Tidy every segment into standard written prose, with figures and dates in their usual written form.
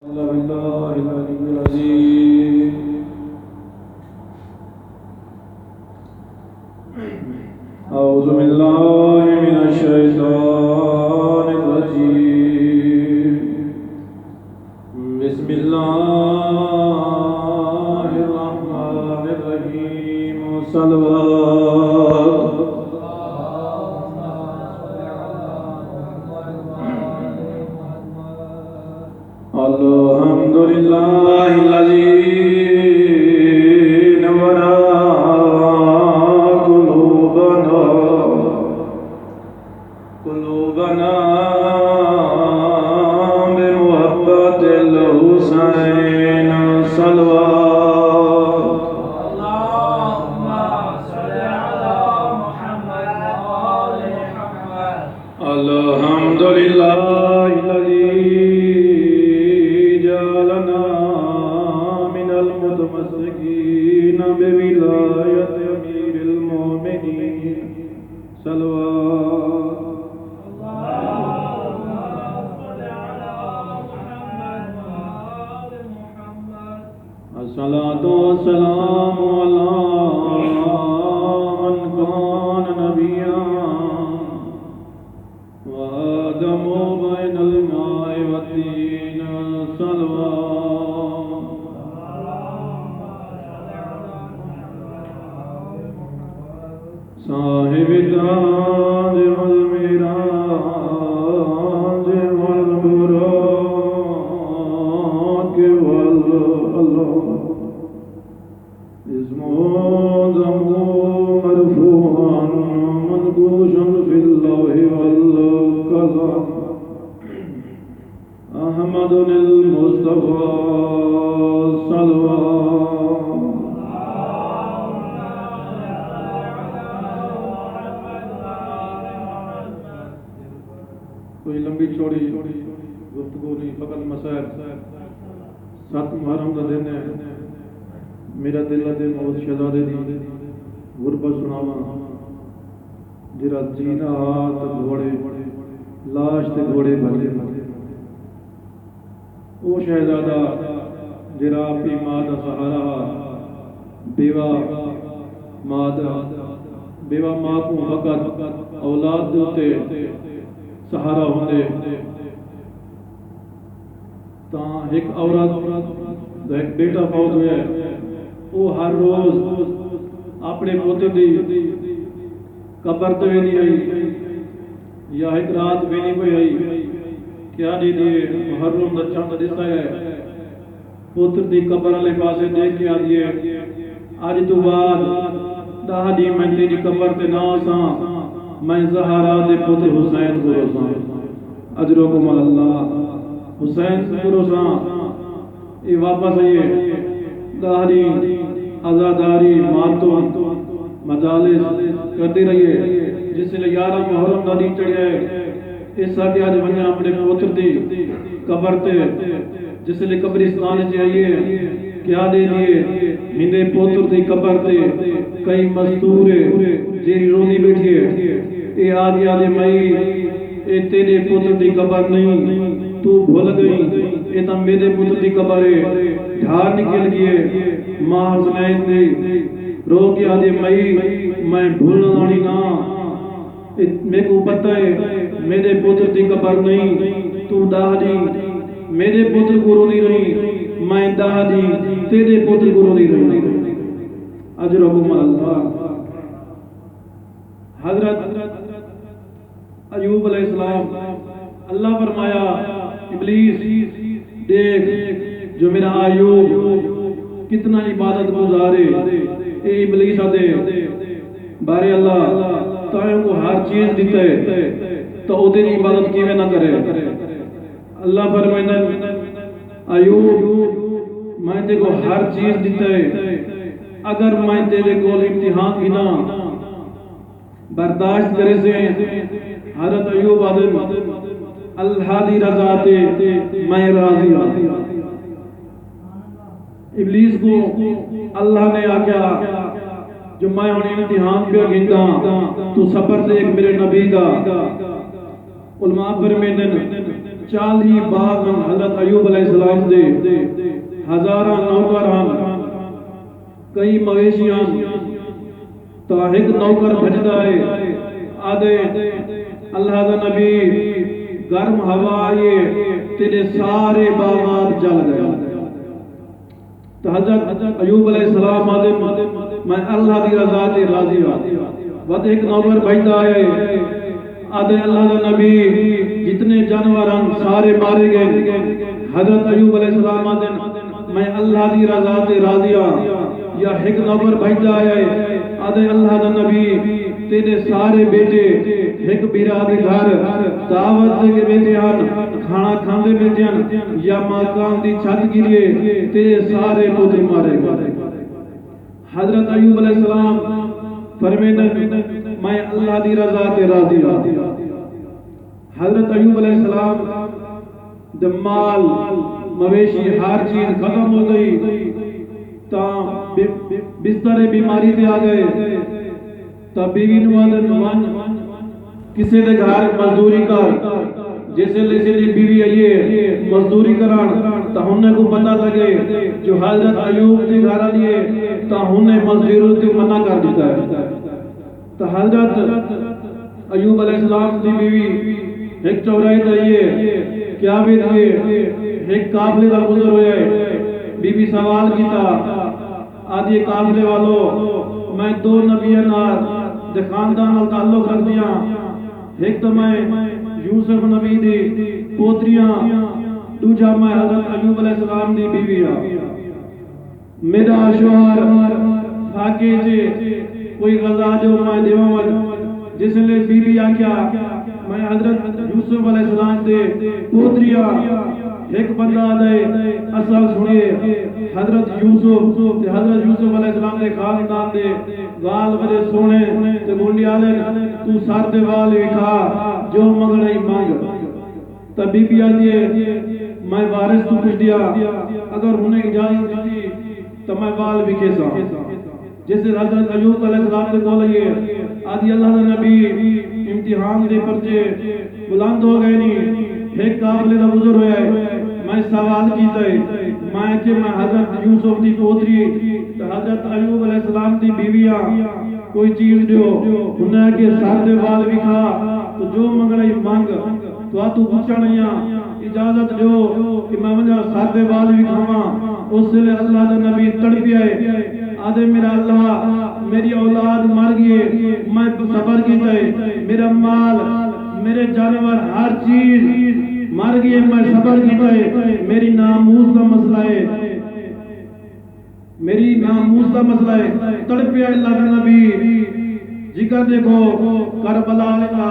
بالله العلي العظيم أعوذ بالله من الشيطان الرجيم بسم الله الرحمن الرحيم صلوات الحمد لله الذي نور قلوبنا بمحبة الحسين صلوات اللهم صل على محمد وآل محمد. الحمد لله الذي جعلنا من المتمسكين بولاية أمير المؤمنين صلوات اللهم صل على محمد وآل محمد. الصلاة والسلام على من كان نبيا وآدم بين الماء والدين صلوات صاحب التاج والميراج والبراق والله اسمه مرفوعا منقوشا في اللوح والقلم أحمد المصطفى صلوات کوئی لمبی چوڑی گفتگو نہیں، فقط مسائل۔ 7 محرم کا دن ہے، میرا دل ہے موت شہزادے دی غربت سناواں، جرا جینا تے گھوڑے لاش تے گھوڑے بھلے او شہزادہ جرا اپنی ماں دا سہارا بیوہ ماں کو فقط اولاد دے سہارا ہوندے تاں ایک عورت دا ایک بیٹا فوت ہویا ہے، وہ ہر روز اپنے پوتے دی قبر تے وینی آئی یا ایک رات وینی کوئی آئی کیا نہیں دیے محرم دا چاند دستا ہے پوتر دی قبر والے پاسے دیکھ کے آدھیے آج تو بعد دہا دی میں تیری قبر تے نہ آساں میں زہرا دے پوتر حسین کو روساں اجرکم اللہ حسین کو روساں یہ واپس آئیے دہری عزاداری ماتو مجالس کرتے رہیے جس لئے 11 محرم دا دن چڑھ گئے اس ساتھ آج بنیا اپنے پوتر دی قبر تے جس لئے قبرستان چاہیے کیا دے دیے ہندے پوتر دی قبر تے کئی مستور جیری رونی بیٹھئے اے آدھی مئی اے تیرے پوتر دی قبر نہیں تو بھول گئی اے تم میرے پوتر دی قبر ہے ڈھار نکل گئے ماں حسنین دی رو کے آدھی مئی میں بھولنا دانی نا میں کو پتہ ہے میرے پوتر دی قبر نہیں تو داہ دی میرے پوتر کو رو نہیں رہی میں داہ دی تیرے پوتر کو رو نہیں رہی اجرکم اللہ حضرت ایوب علیہ السلام اللہ فرمایا ابلیس دیکھ جو میرا ایوب کتنا عبادت گزارے اے ابلیس آدھے بارے اللہ تائیں کو ہر چیز دیتا ہے تو او تیری عبادت کیویں نہ کرے اللہ فرمائے ایوب میں تے کو ہر چیز دیتا ہے اگر میں تیرے کو امتحان بھی نہ برداشت کرے سے حضرت ایوب آدم اللہ دی رضا تے میں راضی ابلیس کو اللہ نے آکیا جو میں انہیں امتحان پہ گھندا تو صبر سے ایک میرے نبی دا علماء فرمیندن 40 باغ حضرت ایوب علیہ السلام دے ہزاراں نوکر ہن کئی مویشیاں تا ایک نوکر بھجدا ہے آدھے اللہ دا نبی گرم ہوا آئیے تیرے سارے باغات جل گئے تو حضرت ایوب علیہ السلام آدھے میں اللہ دی رضا تے راضی ہوں ود ایک نوکر بھجدا ہے آدھے اللہ دا نبی جتنے جانور ہیں سارے مارے گئے حضرت ایوب علیہ السلام آدھے میں اللہ دی رضا تے راضی ہوں یا ایک نوکر بھجدا ہے آدھے اللہ دا نبی تیرے سارے بیٹے ایک بیرا دے گھر دعوت دے کے بیٹے ہن کھانا کھاندے بیٹے ہن یا مکان دی چھت گریے تیرے سارے پتر مارے گئے حضرت ایوب علیہ السلام فرمیندے میں اللہ دی رضا تے راضی ہوں حضرت ایوب علیہ السلام دے مال مویشی ہر چیز ختم ہو گئی تا بستر بیماری تے آ گئے تا بیوی نو آدھن کسی دے گھر مزدوری کر جیسے لیے بیوی آئیے مزدوری کران تا ہننے کو پتہ لگے جو حضرت ایوب دے گھر آئیے تا ہننے مزدوری تے منع کر دیتا ہے تا حضرت ایوب علیہ السلام دی بیوی ایک چورائی دائیے کیا بھی دیئے ایک قافلے دا گزر ہوئے بی بی سوال کیتا آدھی قافلے والو میں 2 نبیان دے خاندان نال تعلق رکھ دیاں ایک تو میں یوسف نبی دی پوتریاں دوجا میں حضرت ایوب علیہ السلام دی بیوی ہاں میرا شوہر پھاکے جے کوئی غذا جو میں دیواں جس لئے بیوی آکیا میں حضرت یوسف علیہ السلام دے پوتریاں ایک بندہ دے اصل سنیے حضرت یوسف علیہ السلام دے خاندان دے وال بڑے سونے تے گونڈی آلے تو سار دے وال وکھا جو منگنا ہی مانگ تب بی بی آدھی ہے میں وارث تو کچھ دیا اگر ہونے کی اجازت دیتی تو میں وال وکھے سا جیسے حضرت ایوب علیہ السلام دے کول ہے آدھی اللہ دا نبی امتحان دے پرچے بلند ہو گئے نہیں ایک قابلے دا گزر ہویا ہے میں سوال کیتا ہے میں کہ میں حضرت یوسف دی پوتری حضرت ایوب علیہ السلام دی بیویاں کوئی چیز دیو انہیں کہ سر دے وال وکھا تو جو منگنا ہی مانگ تو پوچھا نہیں اجازت دیو کہ میں مجھے سر دے وال وکھاواں اس لئے اللہ دا نبی تڑپی آئے آدھے میرا اللہ میری اولاد مر گئے میں صبر کیتا ہے میرا مال میرے جانور ہر چیز مر گئے میں صبر کیتا ہے میری ناموس کا مسئلہ ہے میری ناموس کا مسئلہ ہے تڑپے اللہ کا نبی ذکر دیکھو کربلا کا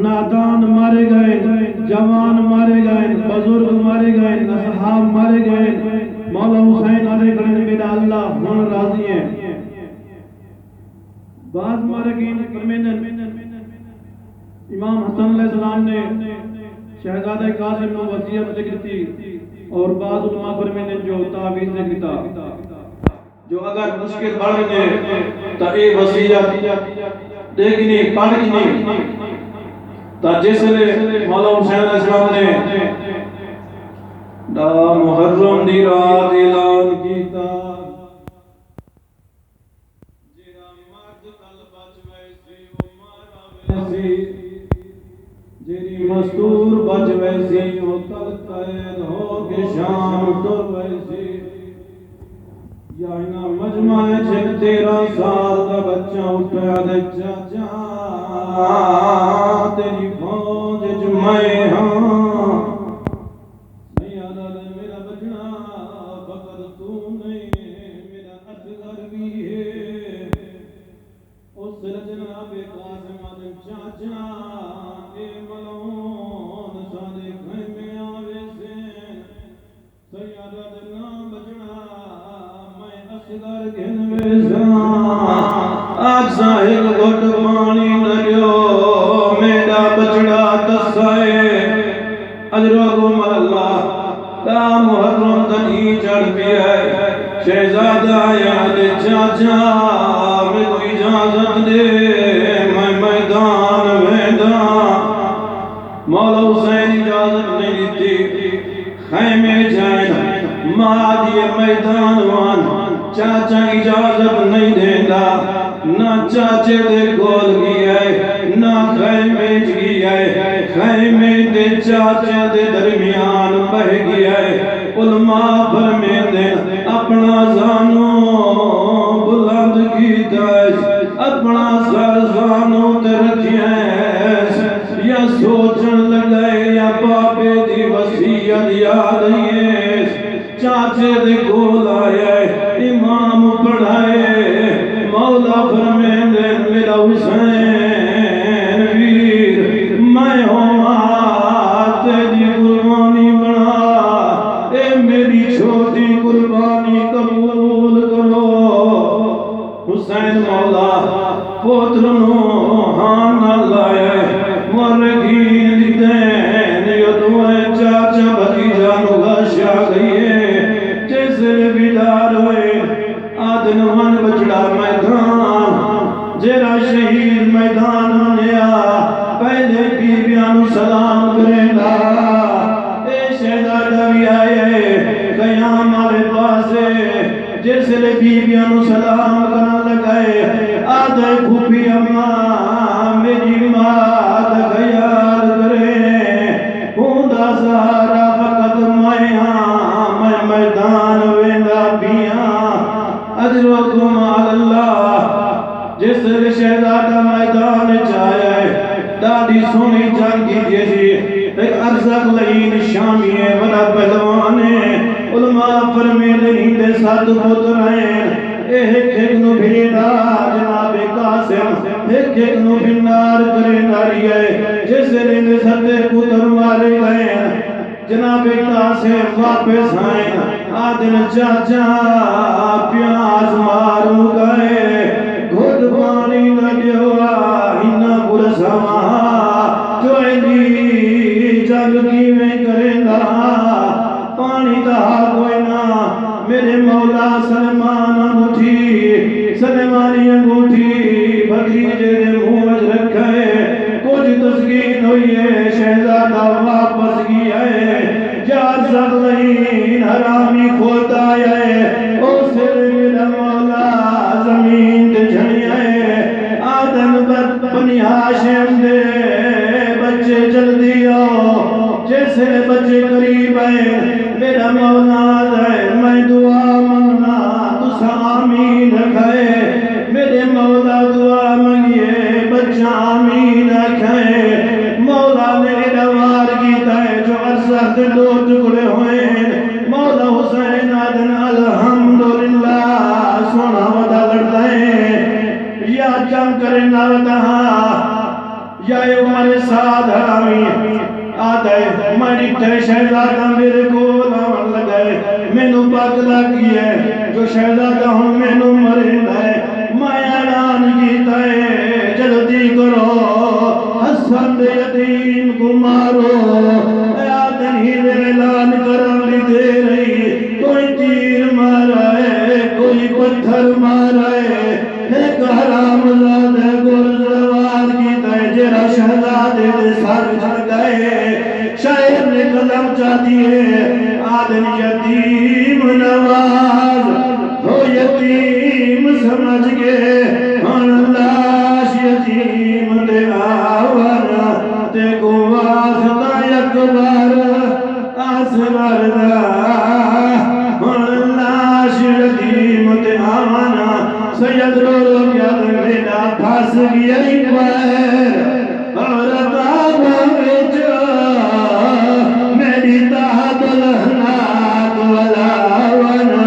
نادان مارے گئے جوان مارے گئے بزرگ مارے گئے اصحاب مارے گئے مولا حسین علیہ السلام میرا اللہ من راضی ہے بعض مارے گئے امام حسن علیہ السلام نے شہزادہ قاسم کو وصیت ذکر تھی اور بعض علماء فرمینے جو تعویذ ذکر تھا جو اگر مشکل بڑھ گئے تو اے وصیت دیکھنی پڑھنی تا جس نے مولا حسین علیہ السلام نے دا محرم دی رات اعلان کیتا جیڑا مرد کل بچ ویسی او مارا ویسی جیڑی مستور بچ ویسی او کل قید ہو کے شام ٹر ویسی یا اینا مجمع چھک 13 سال دا بچہ اٹھا دے چاچا تیری فوج میں ہاں سیادہ میرا بچنا فقط تو نہیں میرا اصغر بھی ہے اس جناب قاسم آدم چاچا اے ملون سادے خیمے آوے سے سیادہ نام بچنا اصغر گھن ویسا آج ساہل گھٹ پانی نریو میرا بچڑا تسائے اجرکم اللہ تا محرم دنی چڑھ بھی ہے شہزادہ یاد چاچا میں تو اجازت دے میں میدان مولا حسین اجازت نہیں ماں یہ میدان وان چاچا اجازت نہیں دینا نہ چاچے دے گول گیا ہے نہ خیمے گیا ہے خیمے دے چاچے دے درمیان بہ گیا ہے علماء فرمیندے اپنا زانو بلند کیتا ہے اپنا سر زانو تے رکھیا ہے یا سوچن لگے یا بابے دی وصیت یاد ہے چاچے دے کول آیا ہے امام پڑھائے مولا فرمیندے میرا حسین ویر میں ہوں تیری قربانی بنا اے میری چھوٹی قربانی قبول کرو حسین مولا پوترنو ہاں نہ لائے مرگین دین یدویں چاچا بھتیجا نو غشا گئیے جیسے بیدار ہوئے آدن ون بچڑا میدان جیرا شہید میدان منیا پہلے بیبیانو سلام کرے گا اے شہزادہ بھی آئے قیام والے پاسے جیسے بیبیانو سلام کرنا لگائے آدھے پھوپی اماں میری ماں دا خیال کرے ہوندہ سہارا فقط میں میدان ویندہ بیاں اجرکم اللہ جس نے شہزادہ میدان چاہیا ہے دادی سونی جان کی جیسی ایک ارزق لئین شامی ہے بڑا پہلوان ہے علماء فرمیدے ہندے ساتھ پتر ہیں ایک نو بھیڑا جناب قاسم ایک نو بھنار کرے ناری ہے جس نے ساتھ پتر مارے گئے جناب قاسم واپس آئیں آدن چاچا پیاز مارو گئے گھڑ پانی لگیا ہنہ برسما جو ایلی جگ کی میں کریں گا پانی دہا کوئی نہ میرے مولا سلمان انگوٹھی سلمانی انگوٹھی بھتیجے نے منہ رکھے کچھ تسکین ہوئی ہے شہزادہ واپس گیا ہے جار سغلین حرامی کھوتا ہے او سر میرا مولا زمین دے جھڑی ہے آدم بنی ہاشم دے بچے جلدی آؤ جیسے بچے قریب ہے میرا مولا ہے میں دعا منگنا تسا آمین کھائے میرے مولا دعا منگیے بچہ آمین کھائے مولا نے ادوار کیتا ہے جو عرصہ سے دو ٹکڑے ہوئے مولا حسین آدن الحمدللہ سونا ودا لڑتا ہے یا جنگ کرنا ودا یا عمر ساتھ حرامی آدھے مری تے شہزادہ میرے کو نام لگائے میں نو پاکلا کی ہے جو شہزادہ ہوں میں نو مرے لائے میں اعلان کیتا ہے جلدی کرو حسن دے یتیم کو مارو آدھن ہی دے اعلان کرن لی دے رہی کوئی تیر مارا ہے کوئی پتھر مارا ہے ایک حرام زادہ گرزوار کیتا ہے جرا شہزادے دے سر جھڑ گئے شاعر نے قلم چاہتی ہے آدن یتیم نواز ہو یتیم سمجھ گئے لاش یتیم دے آورا تے کو واسطہ یکبار آسمار دا لاش یتیم دے آورا سید رو رو کیا دے میرا پھاس گیا ہی پائے اور تابا بیچا میری تحت لہنات والا وانا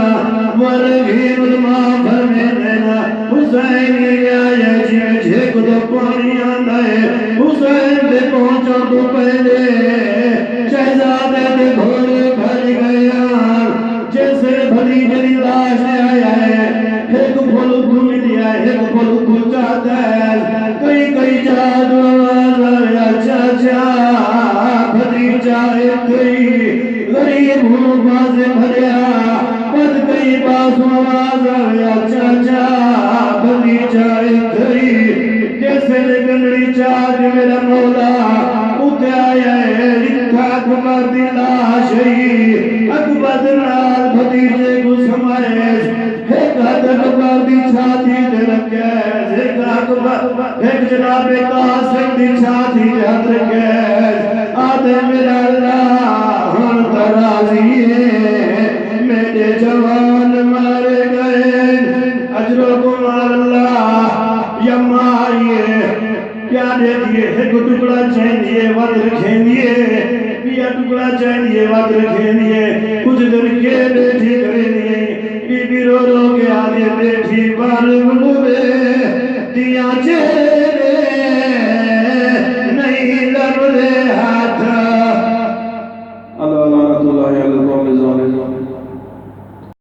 مرگی علماء فرمیدنا حسین گیا یہ جیو جھیک دو پانی آندہ ہے حسین دے پہنچا تو پہلے شہزادے دے گھوڑے بھر گیا جیسے بھلی جلی لاش آیا ہے ایک پھولو کو ملیا ہے ایک پھولو کو چاہتا ہے کئی جادو آواز آیا چاچا بھتیجا کئی غریب ہوں بازے بھریا پد کئی بازو آواز آیا چاچا بھتیجا کئی جیسے گنڑی چاچ میرا مولا اتے آیا ہے لکھا کمار دی لاش اکبر نال اکبر دی چھاتی تے رکھے صدیق اکبر ایک جناب قاسم دی چھاتی تے ہاتھ رکھے آدھے میرا اللہ ہن ترازی ہے میرے جوان مارے گئے اجرکم اللہ یما آئیے کیا دے دیئے ایک ٹکڑا چاہیے ود رکھیں دیئے بیا ٹکڑا چاہیے ود رکھیں دیئے کچھ دن کے بیٹھی کریں دیئے بی بی رو رو کے آدھے بیٹھی بال بلوے دیاں چے